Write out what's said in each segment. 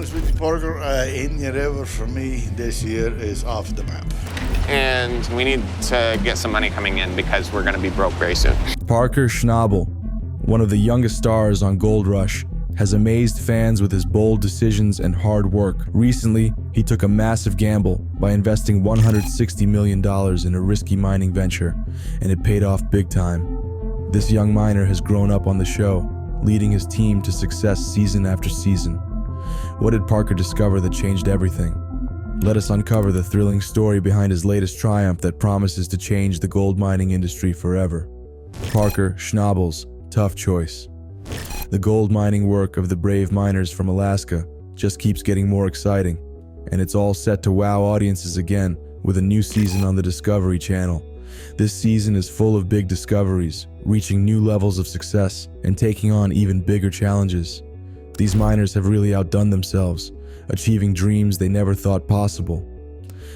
honest with you, Parker, Indian River for me this year is off the map. And we need to get some money coming in because we're going to be broke very soon. Parker Schnabel, one of the youngest stars on Gold Rush, has amazed fans with his bold decisions and hard work. Recently, he took a massive gamble by investing $160 million in a risky mining venture, and it paid off big time. This young miner has grown up on the show, leading his team to success season after season. What did Parker discover that changed everything? Let us uncover the thrilling story behind his latest triumph that promises to change the gold mining industry forever. Parker Schnabel's tough choice. The gold mining work of the brave miners from Alaska just keeps getting more exciting, and it's all set to wow audiences again with a new season on the Discovery Channel. This season is full of big discoveries, reaching new levels of success and taking on even bigger challenges. These miners have really outdone themselves, achieving dreams they never thought possible.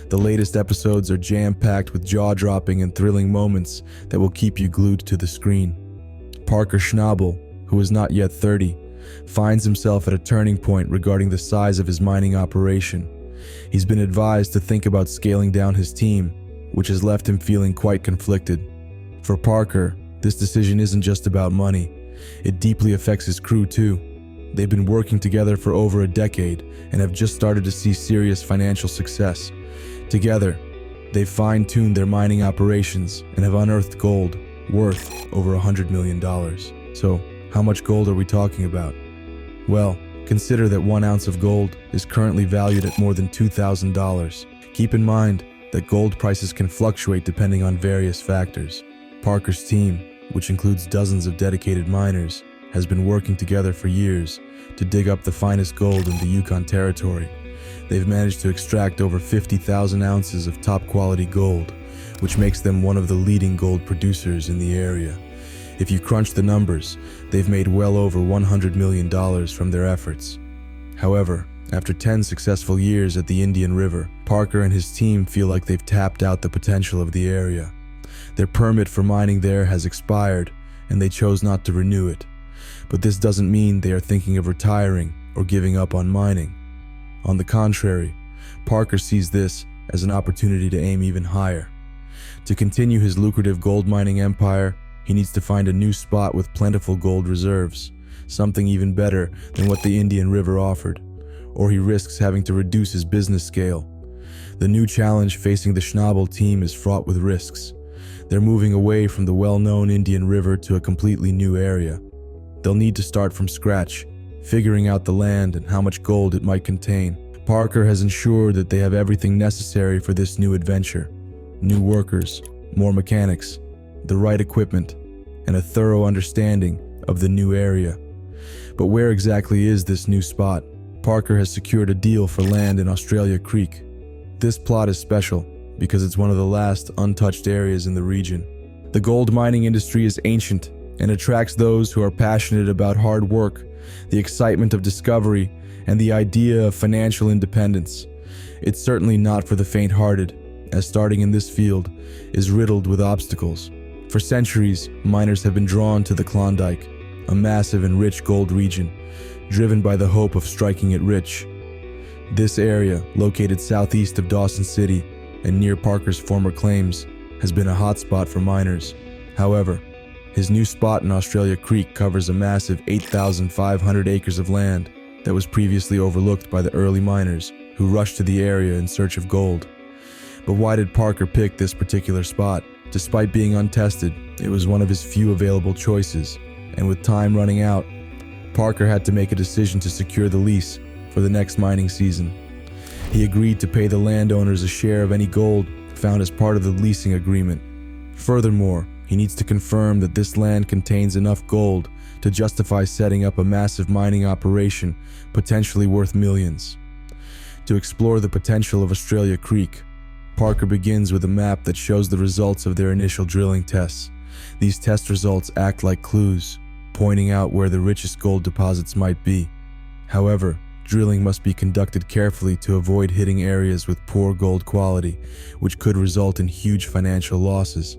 The latest episodes are jam-packed with jaw-dropping and thrilling moments that will keep you glued to the screen. Parker Schnabel, who is not yet 30, finds himself at a turning point regarding the size of his mining operation. He's been advised to think about scaling down his team, which has left him feeling quite conflicted. For Parker, this decision isn't just about money. It deeply affects his crew too. They've been working together for over a decade and have just started to see serious financial success. Together, they've fine-tuned their mining operations and have unearthed gold worth over $100 million. So, how much gold are we talking about? Well, consider that 1 ounce of gold is currently valued at more than $2,000. Keep in mind that gold prices can fluctuate depending on various factors. Parker's team, which includes dozens of dedicated miners, has been working together for years to dig up the finest gold in the Yukon Territory. They've managed to extract over 50,000 ounces of top-quality gold, which makes them one of the leading gold producers in the area. If you crunch the numbers, they've made well over $100 million from their efforts. However, after 10 successful years at the Indian River, Parker and his team feel like they've tapped out the potential of the area. Their permit for mining there has expired, and they chose not to renew it. But this doesn't mean they are thinking of retiring or giving up on mining. On the contrary, Parker sees this as an opportunity to aim even higher. To continue his lucrative gold mining empire, he needs to find a new spot with plentiful gold reserves, something even better than what the Indian River offered, or he risks having to reduce his business scale. The new challenge facing the Schnabel team is fraught with risks. They're moving away from the well-known Indian River to a completely new area. They'll need to start from scratch, figuring out the land and how much gold it might contain. Parker has ensured that they have everything necessary for this new adventure. New workers, more mechanics, the right equipment, and a thorough understanding of the new area. But where exactly is this new spot? Parker has secured a deal for land in Australia Creek. This plot is special because it's one of the last untouched areas in the region. The gold mining industry is ancient and attracts those who are passionate about hard work, the excitement of discovery, and the idea of financial independence. It's certainly not for the faint-hearted, as starting in this field is riddled with obstacles. For centuries, miners have been drawn to the Klondike, a massive and rich gold region, driven by the hope of striking it rich. This area, located southeast of Dawson City and near Parker's former claims, has been a hotspot for miners. However, his new spot in Australia Creek covers a massive 8,500 acres of land that was previously overlooked by the early miners who rushed to the area in search of gold. But why did Parker pick this particular spot? Despite being untested, it was one of his few available choices, and with time running out, Parker had to make a decision to secure the lease for the next mining season. He agreed to pay the landowners a share of any gold found as part of the leasing agreement. Furthermore, he needs to confirm that this land contains enough gold to justify setting up a massive mining operation, potentially worth millions. To explore the potential of Australia Creek, Parker begins with a map that shows the results of their initial drilling tests. These test results act like clues, pointing out where the richest gold deposits might be. However, drilling must be conducted carefully to avoid hitting areas with poor gold quality, which could result in huge financial losses.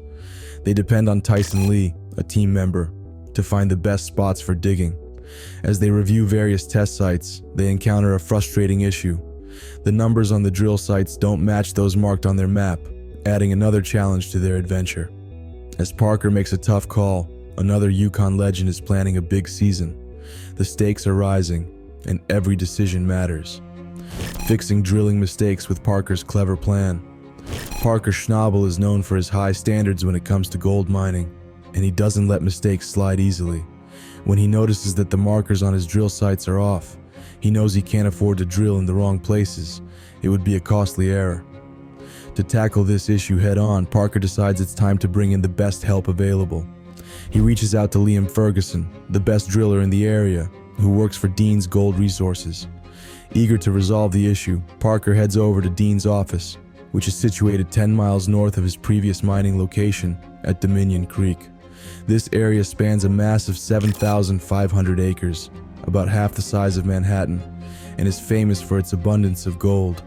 They depend on Tyson Lee, a team member, to find the best spots for digging. As they review various test sites, they encounter a frustrating issue. The numbers on the drill sites don't match those marked on their map, adding another challenge to their adventure. As Parker makes a tough call, another Yukon legend is planning a big season. The stakes are rising, and every decision matters. Fixing drilling mistakes with Parker's clever plan. Parker Schnabel is known for his high standards when it comes to gold mining, and he doesn't let mistakes slide easily. When he notices that the markers on his drill sites are off, he knows he can't afford to drill in the wrong places. It would be a costly error. To tackle this issue head-on, Parker decides it's time to bring in the best help available. He reaches out to Liam Ferguson, the best driller in the area, who works for Dean's Gold Resources. Eager to resolve the issue, Parker heads over to Dean's office, which is situated 10 miles north of his previous mining location at Dominion Creek. This area spans a massive 7,500 acres, about half the size of Manhattan, and is famous for its abundance of gold.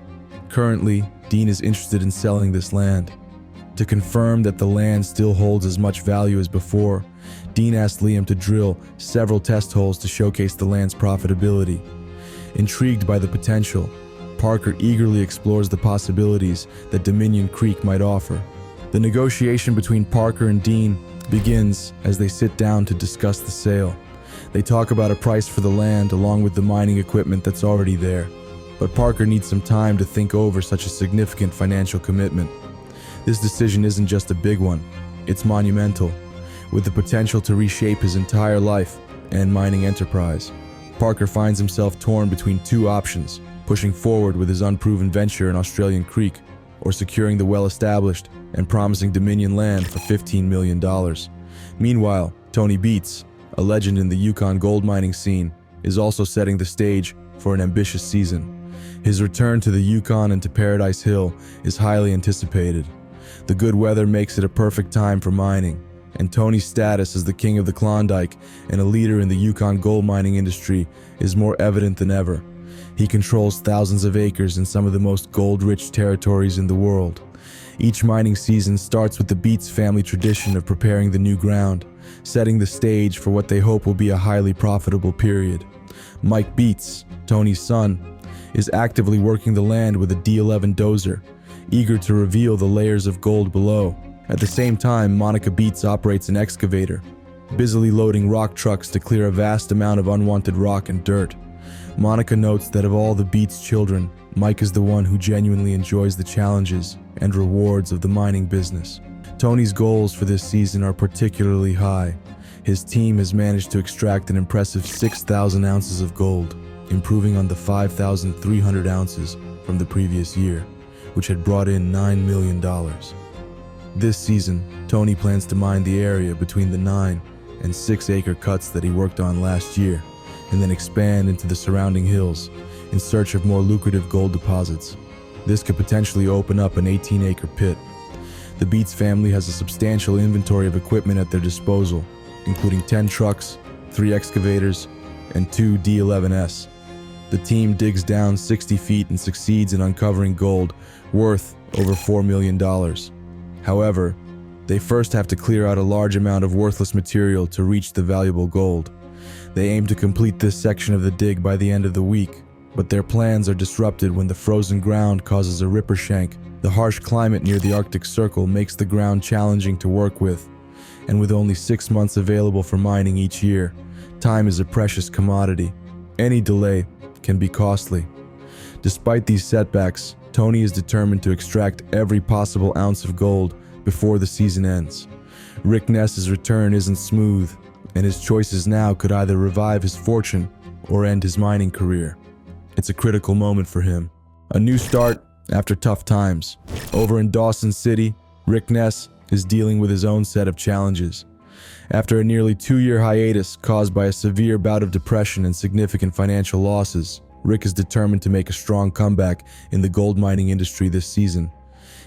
Currently, Dean is interested in selling this land. To confirm that the land still holds as much value as before, Dean asked Liam to drill several test holes to showcase the land's profitability. Intrigued by the potential, Parker eagerly explores the possibilities that Dominion Creek might offer. The negotiation between Parker and Dean begins as they sit down to discuss the sale. They talk about a price for the land along with the mining equipment that's already there. But Parker needs some time to think over such a significant financial commitment. This decision isn't just a big one, it's monumental, with the potential to reshape his entire life and mining enterprise. Parker finds himself torn between two options: pushing forward with his unproven venture in Australian Creek, or securing the well-established and promising Dominion land for $15 million. Meanwhile, Tony Beets, a legend in the Yukon gold mining scene, is also setting the stage for an ambitious season. His return to the Yukon and to Paradise Hill is highly anticipated. The good weather makes it a perfect time for mining, and Tony's status as the king of the Klondike and a leader in the Yukon gold mining industry is more evident than ever. He controls thousands of acres in some of the most gold-rich territories in the world. Each mining season starts with the Beets family tradition of preparing the new ground, setting the stage for what they hope will be a highly profitable period. Mike Beets, Tony's son, is actively working the land with a D11 dozer, eager to reveal the layers of gold below. At the same time, Monica Beets operates an excavator, busily loading rock trucks to clear a vast amount of unwanted rock and dirt. Monica notes that of all the Beets children, Mike is the one who genuinely enjoys the challenges and rewards of the mining business. Tony's goals for this season are particularly high. His team has managed to extract an impressive 6,000 ounces of gold, improving on the 5,300 ounces from the previous year, which had brought in $9 million. This season, Tony plans to mine the area between the 9 and 6 acre cuts that he worked on last year, and then expand into the surrounding hills in search of more lucrative gold deposits. This could potentially open up an 18-acre pit. The Beets family has a substantial inventory of equipment at their disposal, including 10 trucks, 3 excavators, and 2 D11s. The team digs down 60 feet and succeeds in uncovering gold worth over $4 million. However, they first have to clear out a large amount of worthless material to reach the valuable gold. They aim to complete this section of the dig by the end of the week, but their plans are disrupted when the frozen ground causes a ripper shank. The harsh climate near the Arctic Circle makes the ground challenging to work with, and with only 6 months available for mining each year, time is a precious commodity. Any delay can be costly. Despite these setbacks, Tony is determined to extract every possible ounce of gold before the season ends. Rick Ness's return isn't smooth, and his choices now could either revive his fortune or end his mining career. It's a critical moment for him. A new start after tough times. Over in Dawson City, Rick Ness is dealing with his own set of challenges. After a nearly 2-year hiatus caused by a severe bout of depression and significant financial losses, Rick is determined to make a strong comeback in the gold mining industry this season.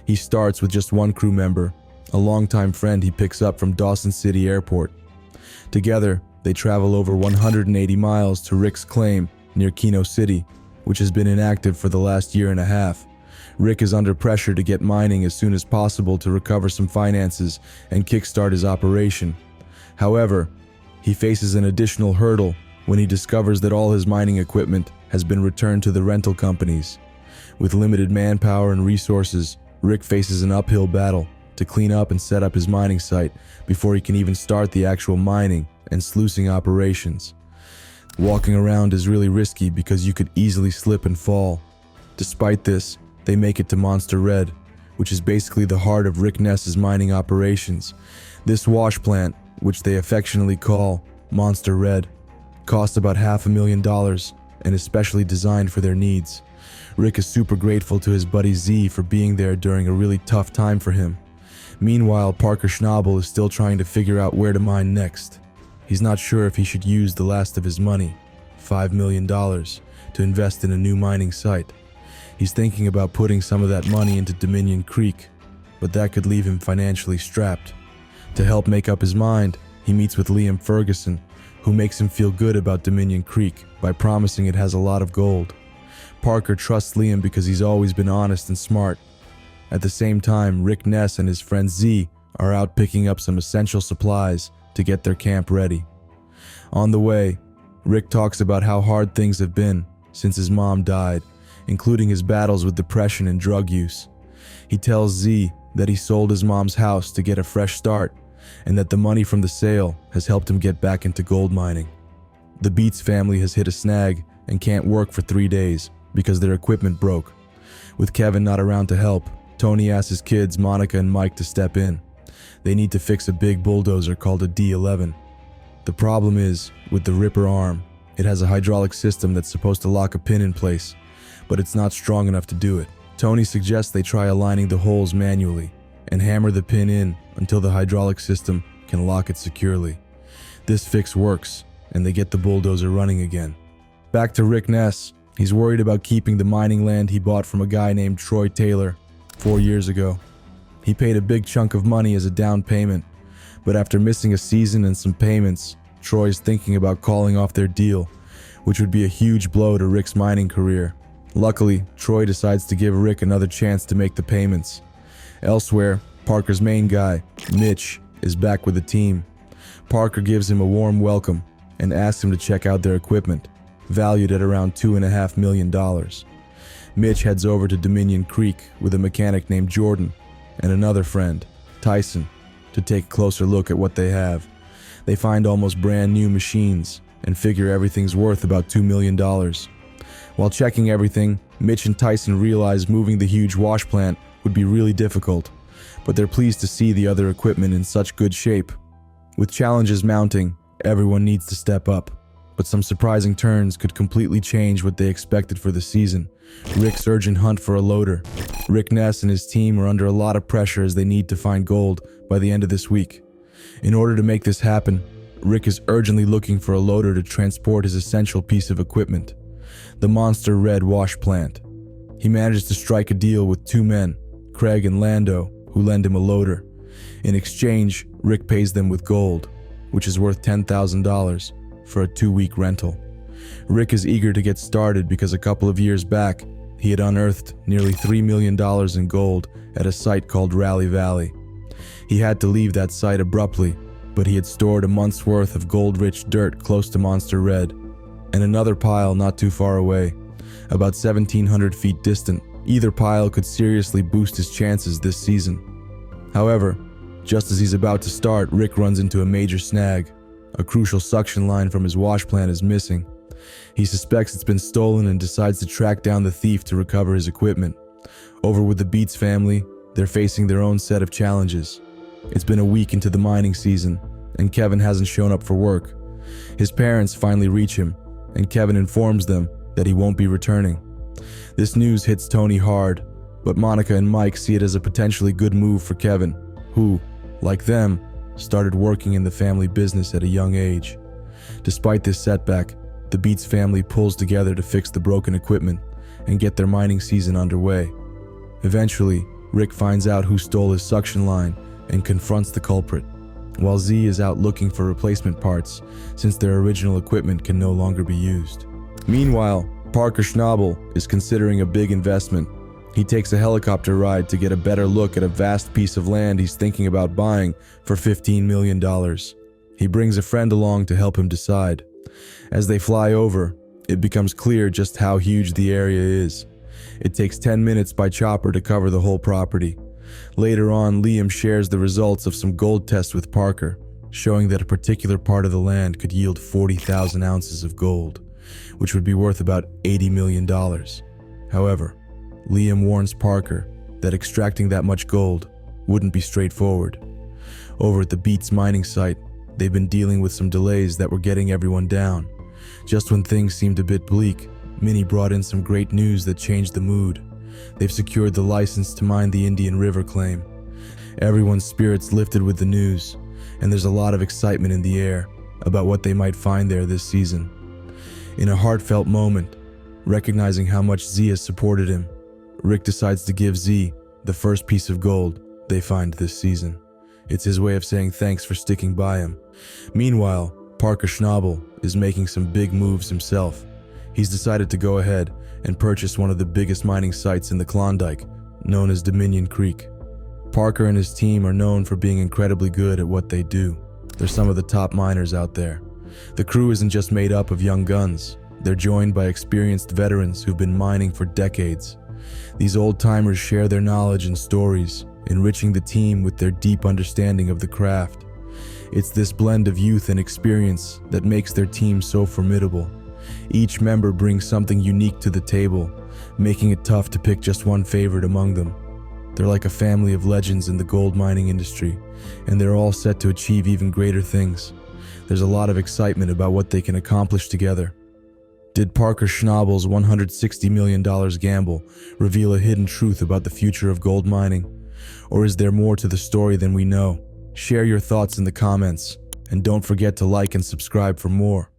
He starts with just one crew member, a longtime friend he picks up from Dawson City Airport. Together, they travel over 180 miles to Rick's claim near Keno City, which has been inactive for the last year and a half. Rick is under pressure to get mining as soon as possible to recover some finances and kickstart his operation. However, he faces an additional hurdle when he discovers that all his mining equipment has been returned to the rental companies. With limited manpower and resources, Rick faces an uphill battle to clean up and set up his mining site before he can even start the actual mining and sluicing operations. Walking around is really risky because you could easily slip and fall. Despite this, they make it to Monster Red, which is basically the heart of Rick Ness's mining operations. This wash plant, which they affectionately call Monster Red, costs about $500,000 and is specially designed for their needs. Rick is super grateful to his buddy Z for being there during a really tough time for him. Meanwhile, Parker Schnabel is still trying to figure out where to mine next. He's not sure if he should use the last of his money, $5 million, to invest in a new mining site. He's thinking about putting some of that money into Dominion Creek, but that could leave him financially strapped. To help make up his mind, he meets with Liam Ferguson, who makes him feel good about Dominion Creek by promising it has a lot of gold. Parker trusts Liam because he's always been honest and smart. At the same time, Rick Ness and his friend Z are out picking up some essential supplies to get their camp ready. On the way, Rick talks about how hard things have been since his mom died, including his battles with depression and drug use. He tells Z that he sold his mom's house to get a fresh start, and that the money from the sale has helped him get back into gold mining. The Beats family has hit a snag and can't work for 3 days because their equipment broke. With Kevin not around to help, Tony asks his kids, Monica and Mike, to step in. They need to fix a big bulldozer called a D11. The problem is, with the Ripper arm, it has a hydraulic system that's supposed to lock a pin in place, but it's not strong enough to do it. Tony suggests they try aligning the holes manually and hammer the pin in until the hydraulic system can lock it securely. This fix works, and they get the bulldozer running again. Back to Rick Ness. He's worried about keeping the mining land he bought from a guy named Troy Taylor 4 years ago. He paid a big chunk of money as a down payment, but after missing a season and some payments, Troy's thinking about calling off their deal, which would be a huge blow to Rick's mining career. Luckily, Troy decides to give Rick another chance to make the payments. Elsewhere, Parker's main guy, Mitch, is back with the team. Parker gives him a warm welcome and asks him to check out their equipment, valued at around $2.5 million. Mitch heads over to Dominion Creek with a mechanic named Jordan and another friend, Tyson, to take a closer look at what they have. They find almost brand new machines and figure everything's worth about $2 million. While checking everything, Mitch and Tyson realize moving the huge wash plant would be really difficult, but they're pleased to see the other equipment in such good shape. With challenges mounting, everyone needs to step up, but some surprising turns could completely change what they expected for the season. Rick's urgent hunt for a loader. Rick Ness and his team are under a lot of pressure as they need to find gold by the end of this week. In order to make this happen, Rick is urgently looking for a loader to transport his essential piece of equipment, the Monster Red wash plant. He manages to strike a deal with 2 men, Craig and Lando, who lend him a loader. In exchange, Rick pays them with gold, which is worth $10,000 for a 2-week rental. Rick is eager to get started because a couple of years back, he had unearthed nearly $3 million in gold at a site called Rally Valley. He had to leave that site abruptly, but he had stored a month's worth of gold-rich dirt close to Monster Red, and another pile not too far away, about 1,700 feet distant. Either pile could seriously boost his chances this season. However, just as he's about to start, Rick runs into a major snag. A crucial suction line from his wash plant is missing. He suspects it's been stolen and decides to track down the thief to recover his equipment. Over with the Beats family, they're facing their own set of challenges. It's been a week into the mining season, and Kevin hasn't shown up for work. His parents finally reach him, and Kevin informs them that he won't be returning. This news hits Tony hard, but Monica and Mike see it as a potentially good move for Kevin, who, like them, started working in the family business at a young age. Despite this setback, the Beats family pulls together to fix the broken equipment and get their mining season underway. Eventually, Rick finds out who stole his suction line and confronts the culprit, while Z is out looking for replacement parts since their original equipment can no longer be used. Meanwhile, Parker Schnabel is considering a big investment. He takes a helicopter ride to get a better look at a vast piece of land he's thinking about buying for $15 million. He brings a friend along to help him decide. As they fly over, it becomes clear just how huge the area is. It takes 10 minutes by chopper to cover the whole property. Later on, Liam shares the results of some gold tests with Parker, showing that a particular part of the land could yield 40,000 ounces of gold, which would be worth about $80 million. However, Liam warns Parker that extracting that much gold wouldn't be straightforward. Over at the Beats mining site, they've been dealing with some delays that were getting everyone down. Just when things seemed a bit bleak, Minnie brought in some great news that changed the mood. They've secured the license to mine the Indian River claim. Everyone's spirits lifted with the news, and there's a lot of excitement in the air about what they might find there this season. In a heartfelt moment, recognizing how much Z has supported him, Rick decides to give Z the first piece of gold they find this season. It's his way of saying thanks for sticking by him. Meanwhile, Parker Schnabel is making some big moves himself. He's decided to go ahead and purchase one of the biggest mining sites in the Klondike, known as Dominion Creek. Parker and his team are known for being incredibly good at what they do. They're some of the top miners out there. The crew isn't just made up of young guns. They're joined by experienced veterans who've been mining for decades. These old-timers share their knowledge and stories, enriching the team with their deep understanding of the craft. It's this blend of youth and experience that makes their team so formidable. Each member brings something unique to the table, making it tough to pick just one favorite among them. They're like a family of legends in the gold mining industry, and they're all set to achieve even greater things. There's a lot of excitement about what they can accomplish together. Did Parker Schnabel's $160 million gamble reveal a hidden truth about the future of gold mining? Or is there more to the story than we know? Share your thoughts in the comments, and don't forget to like and subscribe for more.